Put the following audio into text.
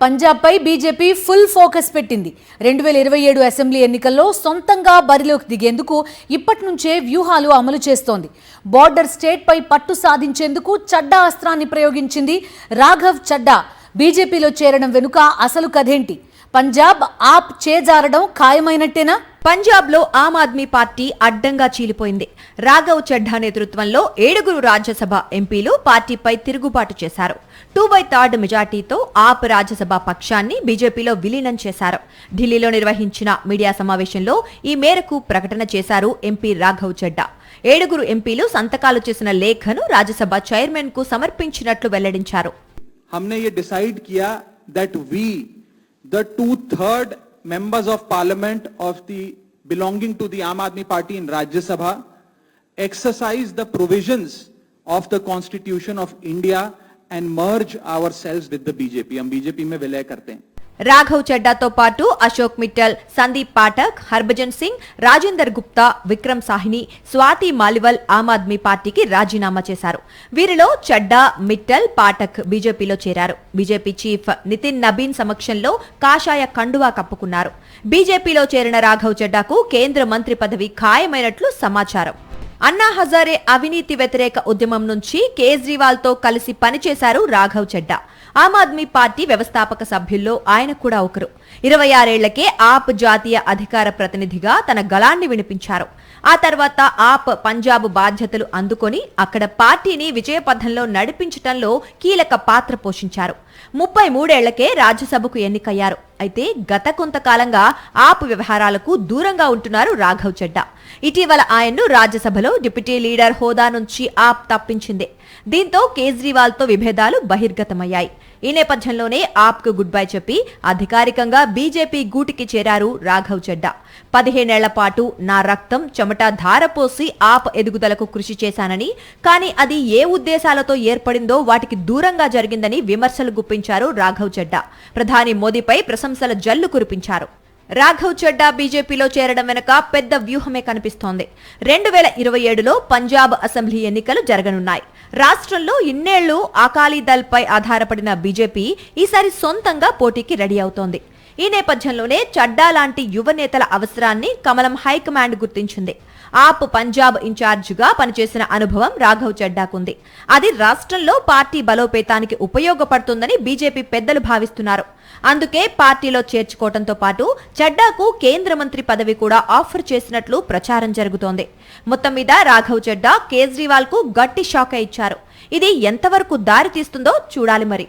పంజాబ్ పై BJP full focus పెట్టింది. 2027 assembly ఎన్నికల్లో సొంతంగా బరిలోకి దిగేందుకు ఇప్పటి నుంచే వ్యూహాలు అమలు చేస్తోంది. బోర్డర్ స్టేట్ పై పట్టు సాధించేందుకు చడ్డా అస్త్రాన్ని ప్రయోగించింది. రాఘవ్ చడ్డా బీజేపీలో చేరడం వెనుక అసలు కథేంటి? పంజాబ్ ఆప్ చేజారడం ఖాయమైనట్టేనా? పంజాబ్ లో ఆమ్ ఆద్మీ పార్టీ అడ్డంగా చీలిపోయింది. రాఘవ్ చడ్డా నేతృత్వంలో 7 రాజ్యసభ ఎంపీలు పార్టీపై తిరుగుబాటు చేశారు. 2/3 మెజార్టీతో ఆప్ రాజ్యసభ పక్షాన్ని బీజేపీలో విలీనం చేశారు. ఢిల్లీలో నిర్వహించిన మీడియా సమావేశంలో ఈ మేరకు ప్రకటన చేశారు ఎంపీ రాఘవ్ చడ్డా. 7 ఎంపీలు సంతకాలు చేసిన లేఖను రాజ్యసభ చైర్మన్ కు సమర్పించినట్లు వెల్లడించారు. हमने ये डिसाइड किया that we the 2/3 members of parliament of the belonging to the Aam Aadmi Party in Rajya Sabha exercise the provisions of the Constitution of India and merge ourselves with the BJP. हम BJP में विलय करते हैं. రాఘవ్ చడ్డాతో పాటు అశోక్ మిట్టల్, సందీప్ పాఠక్, హర్భజన్ సింగ్, రాజేందర్ గుప్తా, విక్రమ్ సాహ్ని, స్వాతి మాలివల్ ఆమ్ ఆద్మీ పార్టీకి రాజీనామా చేశారు. వీరిలో చడ్డా, మిట్టల్, పాఠక్ బీజేపీలో చేరారు. బీజేపీ చీఫ్ నితిన్ నబీన్ సమక్షంలో కాషాయ కండువా కప్పుకున్నారు. బీజేపీలో చేరిన రాఘవ్ చడ్డాకు కేంద్ర మంత్రి పదవి ఖాయమైనట్లు సమాచారం. అన్నా హజారే అవినీతి వ్యతిరేక ఉద్యమం నుంచి కేజ్రీవాల్ తో కలిసి పనిచేశారు రాఘవ్ చడ్డా. ఆమ్ ఆద్మీ పార్టీ వ్యవస్థాపక సభ్యుల్లో ఆయన కూడా ఒకరు. 26 ఏళ్లకే ఆప్ జాతీయ అధికార ప్రతినిధిగా తన గళాన్ని వినిపించారు. ఆ తర్వాత ఆప్ పంజాబ్ బాధ్యతలు అందుకొని అక్కడ పార్టీని విజయపథంలో నడిపించటంలో కీలక పాత్ర పోషించారు. 33 ఏళ్లకే రాజ్యసభకు ఎన్నికయ్యారు. అయితే గత కొంతకాలంగా ఆప్ వ్యవహారాలకు దూరంగా ఉంటున్నారు రాఘవ్ చడ్డా. ఇటీవల ఆయన్ను రాజ్యసభలో డిప్యూటీ లీడర్ హోదా నుంచి ఆప్ తప్పించింది. దీంతో కేజ్రీవాల్ తో విభేదాలు బహిర్గతమయ్యాయి. ఈ నేపథ్యంలోనే ఆప్ కు గుడ్ బై చెప్పి అధికారికంగా బీజేపీ గూటికి చేరారు రాఘవ్ చడ్డా. 15 ఏళ్ల పాటు నా రక్తం చెమట ధారపోసి ఆప్ ఎదుగుదలకు కృషి చేశానని, కానీ అది ఏ ఉద్దేశాలతో ఏర్పడిందో వాటికి దూరంగా జరిగిందని విమర్శలు గుప్పించారు రాఘవ్ చడ్డా. ప్రధాని మోదీపై ప్రశంసల జల్లు కురిపించారు. రాఘవ్ చడ్డా బీజేపీలో చేరడం వెనుక పెద్ద వ్యూహమే కనిపిస్తోంది. 2027లో పంజాబ్ అసెంబ్లీ ఎన్నికలు జరగనున్నాయి. రాష్ట్రంలో ఇన్నేళ్లు అకాలీదళ్ పై ఆధారపడిన బీజేపీ ఈసారి సొంతంగా పోటీకి రెడీ అవుతోంది. ఈ నేపథ్యంలోనే చడ్డా లాంటి యువ నేతల అవసరాన్ని కమలం హైకమాండ్ గుర్తించింది. ఆప్ పంజాబ్ ఇన్ఛార్జిగా పనిచేసిన అనుభవం రాఘవ్ చడ్డాకుంది. అది రాష్ట్రంలో పార్టీ బలోపేతానికి ఉపయోగపడుతుందని బీజేపీ పెద్దలు భావిస్తున్నారు. అందుకే పార్టీలో చేర్చుకోవడంతో పాటు చడ్డాకు కేంద్ర మంత్రి పదవి కూడా ఆఫర్ చేసినట్లు ప్రచారం జరుగుతోంది. మొత్తం మీద రాఘవ్ చడ్డా కేజ్రీవాల్ కు గట్టి షాక్ ఇచ్చారు. ఇది ఎంతవరకు దారి తీస్తుందో చూడాలి మరి.